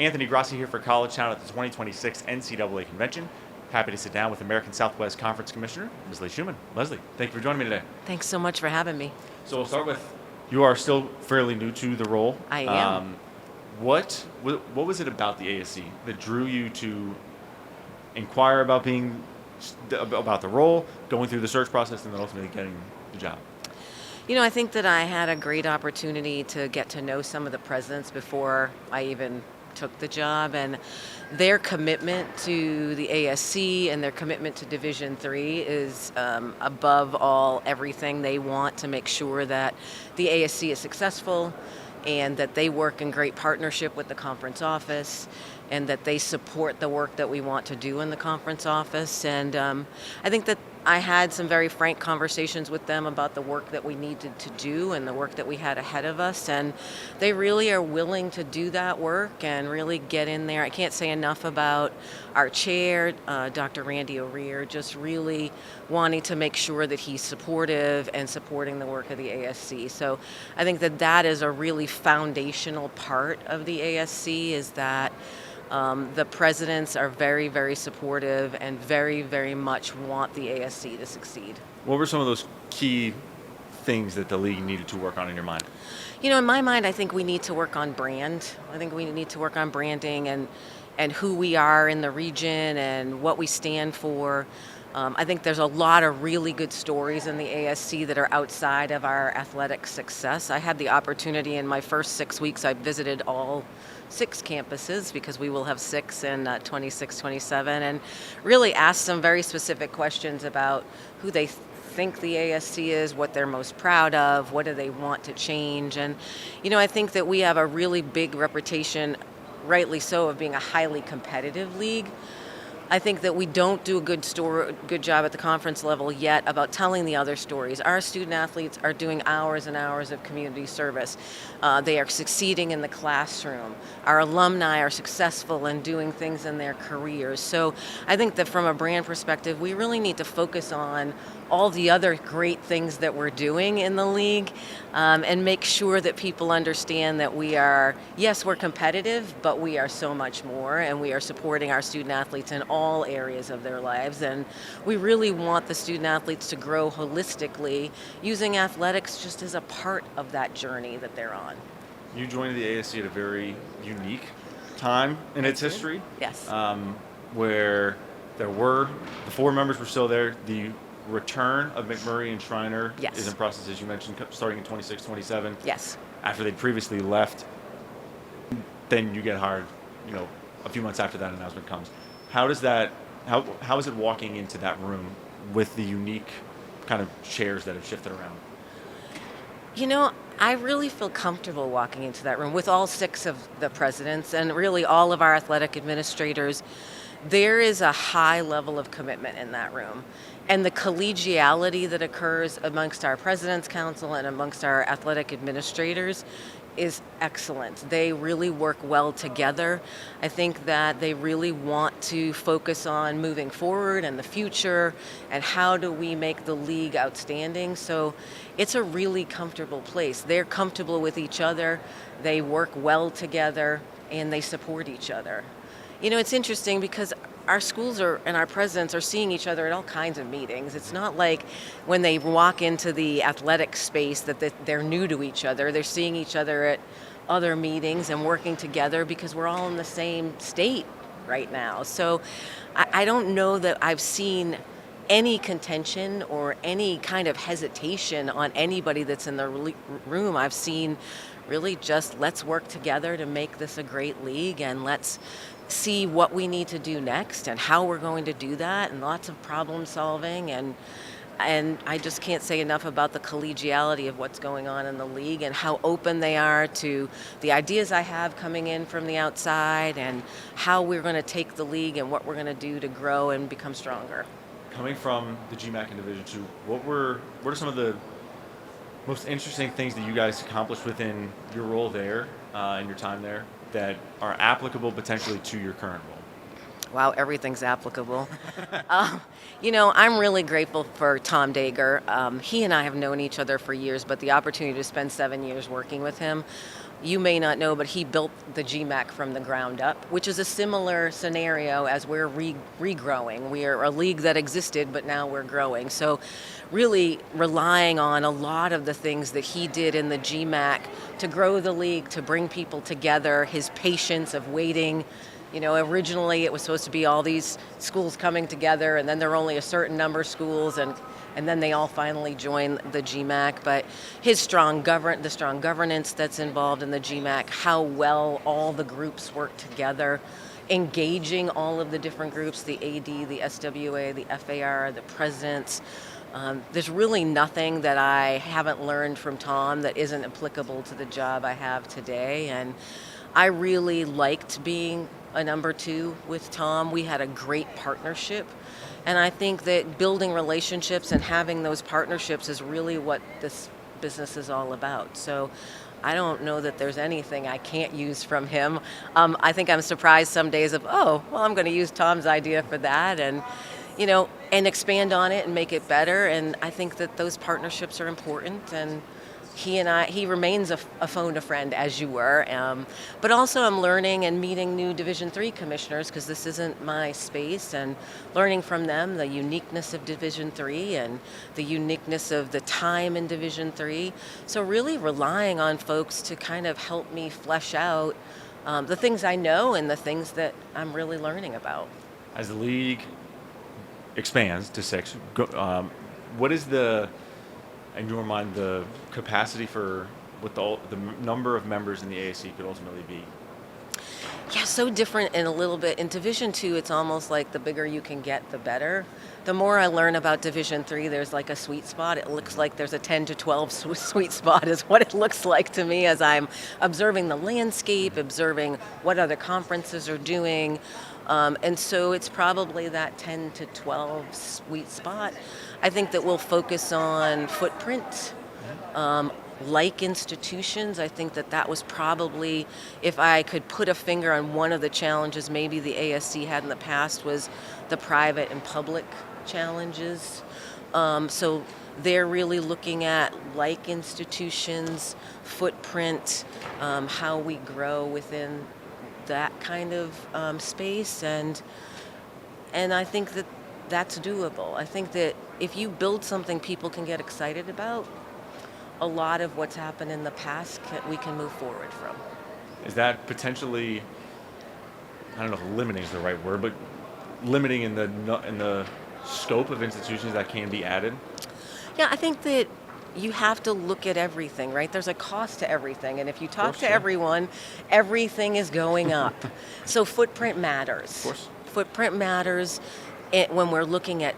Anthony Grassi here for College.town at the 2026 NCAA Convention. Happy to sit down with American Southwest Conference Commissioner Leslie Schuemann. Leslie, thank you for joining me today. Thanks so much for having me. So we'll start with, you are still fairly new to the role. I am. What was it about the ASC that drew you to inquire about about the role, going through the search process, and then ultimately getting the job? You know, I think that I had a great opportunity to get to know some of the presidents before I even took the job, and their commitment to the ASC and their commitment to Division III is above all everything. They want to make sure that the ASC is successful and that they work in great partnership with the conference office and that they support the work that we want to do in the conference office. And I think that I had some very frank conversations with them about the work that we needed to do and the work that we had ahead of us. And they really are willing to do that work and really get in there. I can't say enough about our chair, Dr. Randy O'Rear, just really wanting to make sure that he's supportive and supporting the work of the ASC. So I think that that is a really foundational part of the ASC, is that the presidents are very, very supportive and very, very much want the ASC to succeed. What were some of those key things that the league needed to work on in your mind? You know, in my mind, I think we need to work on brand. I think we need to work on branding and who we are in the region and what we stand for. I think there's a lot of really good stories in the ASC that are outside of our athletic success. I had the opportunity in my first 6 weeks, I visited all 6 campuses, because we will have 6 in 26, 27, and really asked some very specific questions about who they think the ASC is, what they're most proud of, what do they want to change. And, you know, I think that we have a really big reputation, rightly so, of being a highly competitive league. I think that we don't do a good job at the conference level yet about telling the other stories. Our student athletes are doing hours and hours of community service. They are succeeding in the classroom. Our alumni are successful in doing things in their careers. So I think that from a brand perspective, we really need to focus on all the other great things that we're doing in the league, and make sure that people understand that we are, yes, we're competitive, but we are so much more, and we are supporting our student athletes in all areas of their lives. And we really want the student athletes to grow holistically, using athletics just as a part of that journey that they're on. You joined the ASC at a very unique time in its history. Yes. Where the 4 members were still there. The return of McMurray and Schreiner Yes. is in process, as you mentioned, starting in 26, 27. Yes. After they'd previously left, then you get hired, a few months after that announcement comes. How is it walking into that room with the unique kind of chairs that have shifted around? You know, I really feel comfortable walking into that room with all 6 of the presidents and really all of our athletic administrators. There is a high level of commitment in that room. And the collegiality that occurs amongst our President's Council and amongst our athletic administrators is excellent. They really work well together. I think that they really want to focus on moving forward and the future and how do we make the league outstanding. So it's a really comfortable place. They're comfortable with each other, they work well together, and they support each other. You know, it's interesting because our schools and our presidents are seeing each other at all kinds of meetings. It's not like when they walk into the athletic space that they're new to each other. They're seeing each other at other meetings and working together because we're all in the same state right now. So I don't know that I've seen any contention or any kind of hesitation on anybody that's in the room. I've seen really just, let's work together to make this a great league, and let's see what we need to do next and how we're going to do that, and lots of problem solving. And I just can't say enough about the collegiality of what's going on in the league and how open they are to the ideas I have coming in from the outside and how we're going to take the league and what we're going to do to grow and become stronger. Coming from the GMAC in Division II, what are some of the most interesting things that you guys accomplished within your role there, in your time there, that are applicable potentially to your current role? Wow, everything's applicable. I'm really grateful for Tom Dager. He and I have known each other for years, but the opportunity to spend 7 years working with him, you may not know, but he built the GMAC from the ground up, which is a similar scenario as we're regrowing. We are a league that existed, but now we're growing. So really relying on a lot of the things that he did in the GMAC to grow the league, to bring people together, his patience of waiting. Originally it was supposed to be all these schools coming together, and then there were only a certain number of schools, and then they all finally joined the GMAC. But his the strong governance that's involved in the GMAC, how well all the groups work together, engaging all of the different groups, the AD, the SWA, the FAR, the presidents. There's really nothing that I haven't learned from Tom that isn't applicable to the job I have today. And I really liked being a number two with Tom. We had a great partnership. And I think that building relationships and having those partnerships is really what this business is all about. So I don't know that there's anything I can't use from him. I think I'm surprised some days of, I'm going to use Tom's idea for that, and expand on it and make it better. And I think that those partnerships are important. And he remains a phone a friend, as you were. But also I'm learning and meeting new Division III commissioners, because this isn't my space, and learning from them the uniqueness of Division III and the uniqueness of the time in Division III. So really relying on folks to kind of help me flesh out the things I know and the things that I'm really learning about. As the league expands to 6, what is in your mind, the capacity for what the number of members in the ASC could ultimately be? Yeah, so different in a little bit. In Division II, it's almost like the bigger you can get, the better. The more I learn about Division III, there's like a sweet spot. It looks like there's a 10 to 12 sweet spot is what it looks like to me as I'm observing the landscape, observing what other conferences are doing. And so it's probably that 10 to 12 sweet spot. I think that we'll focus on footprint. Like institutions, I think that was probably, if I could put a finger on one of the challenges maybe the ASC had in the past, was the private and public challenges. So they're really looking at, like institutions, footprint, how we grow within that kind of space, and I think that that's doable. I think that if you build something people can get excited about, a lot of what's happened in the past we can move forward from. Is that potentially, I don't know if limiting is the right word, but limiting in the scope of institutions that can be added? Yeah, I think that you have to look at everything, right? There's a cost to everything, and if you talk to everyone, everything is going up. So footprint matters. Of course. Footprint matters when we're looking at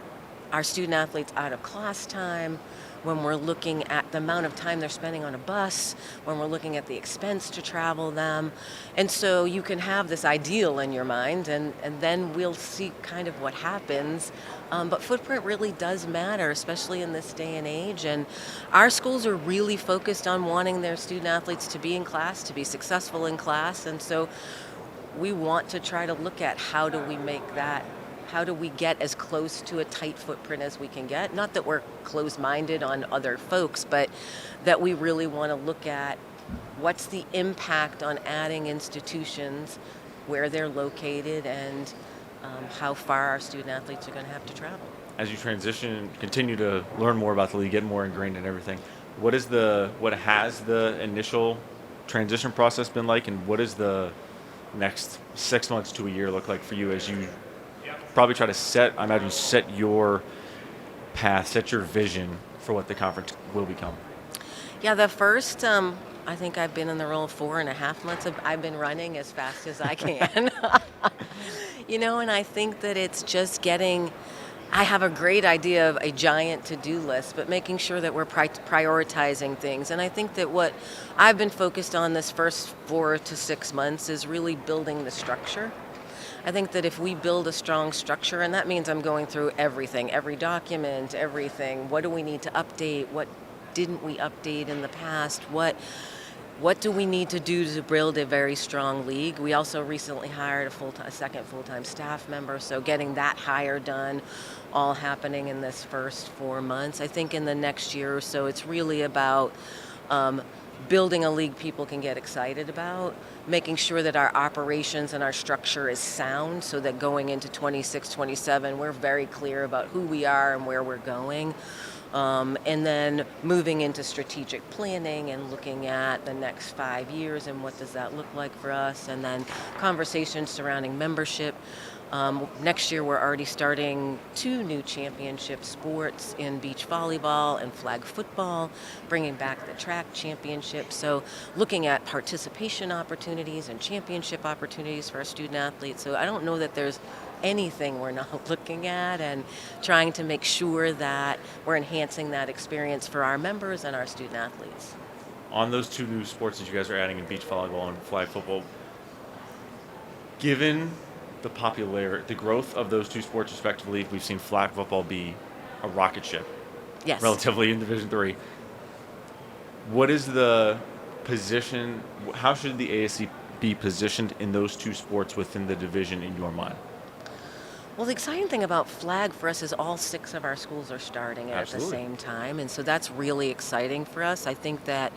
our student athletes out of class time, when we're looking at the amount of time they're spending on a bus, when we're looking at the expense to travel them. And so you can have this ideal in your mind, and then we'll see kind of what happens. But footprint really does matter, especially in this day and age. And our schools are really focused on wanting their student athletes to be in class, to be successful in class. And so we want to try to look at how do we get as close to a tight footprint as we can get? Not that we're closed-minded on other folks, but that we really want to look at what's the impact on adding institutions, where they're located, and how far our student athletes are going to have to travel. As you transition, continue to learn more about the league, get more ingrained in everything, what has the initial transition process been like, and what does the next 6 months to a year look like for you as you probably try to set your path, set your vision for what the conference will become? Yeah, the first, I think I've been in the role 4.5 months. I've been running as fast as I can. And I think that it's just I have a great idea of a giant to-do list, but making sure that we're prioritizing things. And I think that what I've been focused on this first 4 to 6 months is really building the structure. I think that if we build a strong structure, and that means I'm going through everything, every document, everything, what do we need to update, what didn't we update in the past, what do we need to do to build a very strong league? We also recently hired a second full-time staff member, so getting that hire done, all happening in this first 4 months. I think in the next year or so, it's really about um, building a league people can get excited about, making sure that our operations and our structure is sound so that going into 26, 27, we're very clear about who we are and where we're going. And then moving into strategic planning and looking at the next 5 years and what does that look like for us, and then conversations surrounding membership. Next year, we're already starting 2 new championship sports in beach volleyball and flag football, bringing back the track championship. So looking at participation opportunities and championship opportunities for our student athletes. So I don't know that there's anything we're not looking at, and trying to make sure that we're enhancing that experience for our members and our student athletes. On those 2 new sports that you guys are adding in beach volleyball and flag football, given the growth of those 2 sports respectively, we've seen flag football be a rocket ship Yes. relatively in Division 3. What is the position, how should the ASC be positioned in those 2 sports within the division in your mind? Well, the exciting thing about flag for us is all 6 of our schools are starting at the Absolutely. same time, and so that's really exciting for us. I think that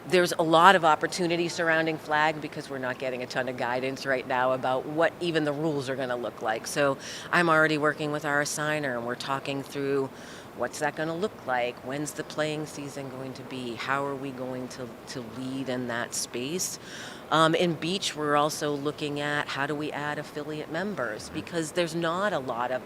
there's a lot of opportunity surrounding flag because we're not getting a ton of guidance right now about what even the rules are going to look like. So I'm already working with our assigner, and we're talking through what's that going to look like, when's the playing season going to be, how are we going to lead in that space. In beach, we're also looking at how do we add affiliate members, because there's not a lot of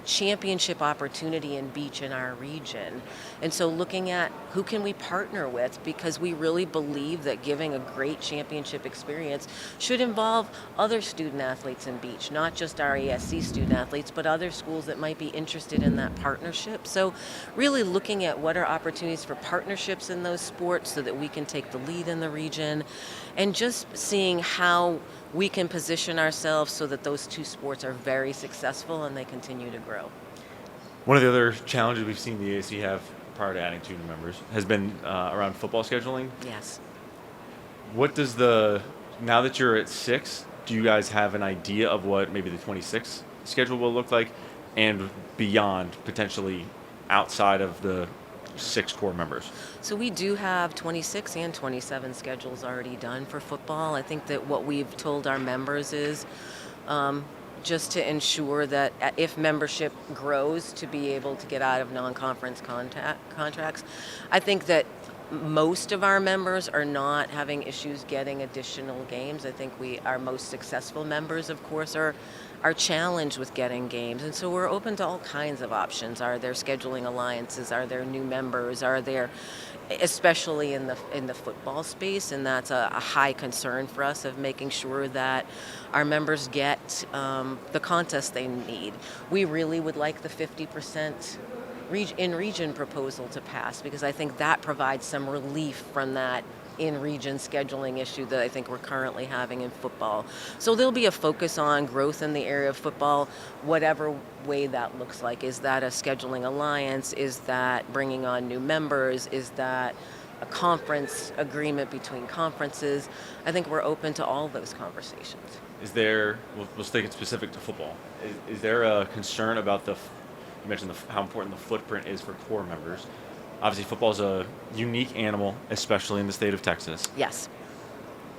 championship opportunity in beach in our region. And so looking at who can we partner with, because we really believe that giving a great championship experience should involve other student athletes in beach, not just our ASC student athletes, but other schools that might be interested in that partnership. So really looking at what are opportunities for partnerships in those sports so that we can take the lead in the region, and just seeing how we can position ourselves so that those 2 sports are very successful and they continue to grow. One of the other challenges we've seen the ASC have prior to adding 2 new members has been around football scheduling. Yes. What does now that you're at 6, do you guys have an idea of what maybe the 26 schedule will look like, and beyond, potentially outside of the 6 core members? So we do have 26 and 27 schedules already done for football. I think that what we've told our members is just to ensure that if membership grows, to be able to get out of non-conference contracts. I think that most of our members are not having issues getting additional games. I think our most successful members, of course, are challenged with getting games. And so we're open to all kinds of options. Are there scheduling alliances? Are there new members? Are there, especially in the football space, and that's a high concern for us, of making sure that our members get the contests they need. We really would like the 50% in-region proposal to pass, because I think that provides some relief from that in-region scheduling issue that I think we're currently having in football. So there'll be a focus on growth in the area of football, whatever way that looks like. Is that a scheduling alliance? Is that bringing on new members? Is that a conference agreement between conferences? I think we're open to all those conversations. Is there, we'll take it specific to football, is there a concern about you mentioned how important the footprint is for core members? Obviously, football is a unique animal, especially in the state of Texas. Yes.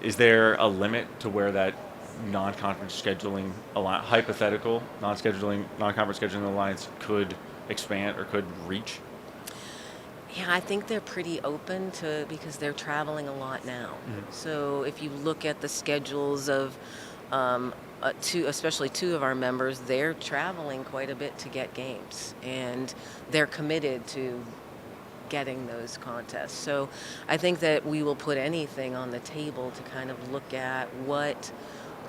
Is there a limit to where that non-conference scheduling, hypothetical non-conference scheduling alliance could expand or could reach? Yeah, I think they're pretty open to, because they're traveling a lot now. Mm-hmm. So if you look at the schedules of especially 2 of our members, they're traveling quite a bit to get games, and they're committed to getting those contests. So I think that we will put anything on the table to kind of look at what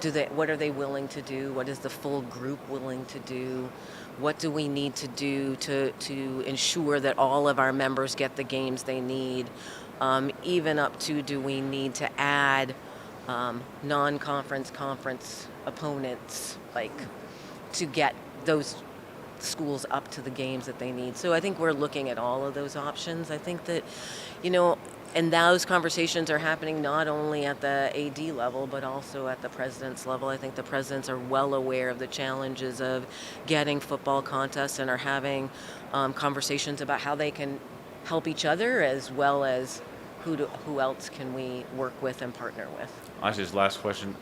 are they willing to do? What is the full group willing to do? What do we need to do to ensure that all of our members get the games they need? Even up to, do we need to add non-conference, conference opponents, like, to get those schools up to the games that they need. So I think we're looking at all of those options. I think that, and those conversations are happening not only at the AD level, but also at the president's level. I think the presidents are well aware of the challenges of getting football contests and are having conversations about how they can help each other, as well as who else can we work with and partner with. Honestly, this last question.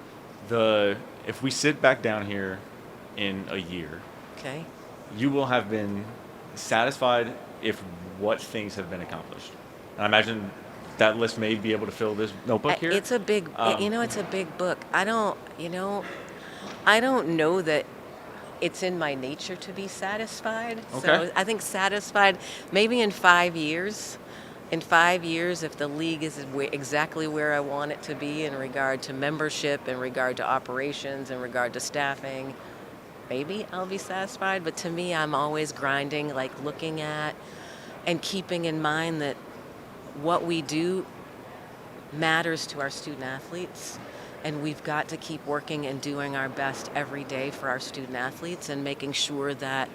If we sit back down here in a year, Okay. you will have been satisfied if what things have been accomplished. And I imagine that list may be able to fill this notebook here. It's a big, it's a big book. I don't know that it's in my nature to be satisfied. Okay. So I think satisfied maybe in 5 years. In 5 years, if the league is exactly where I want it to be in regard to membership, in regard to operations, in regard to staffing, maybe I'll be satisfied. But to me, I'm always grinding, like looking at and keeping in mind that what we do matters to our student athletes, and we've got to keep working and doing our best every day for our student athletes and making sure that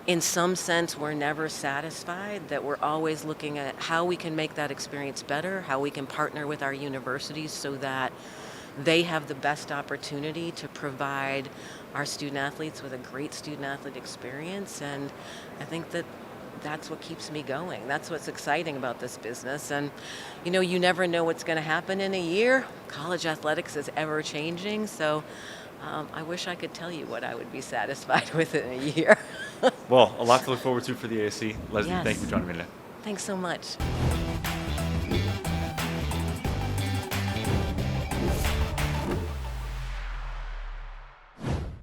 in some sense we're never satisfied, that we're always looking at how we can make that experience better, how we can partner with our universities so that they have the best opportunity to provide our student athletes with a great student athlete experience. And I think that that's what keeps me going. That's what's exciting about this business. And, you never know what's going to happen in a year. College athletics is ever changing. So I wish I could tell you what I would be satisfied with in a year. Well, a lot to look forward to for the ASC. Leslie, Yes. thank you for joining me today. Thanks so much.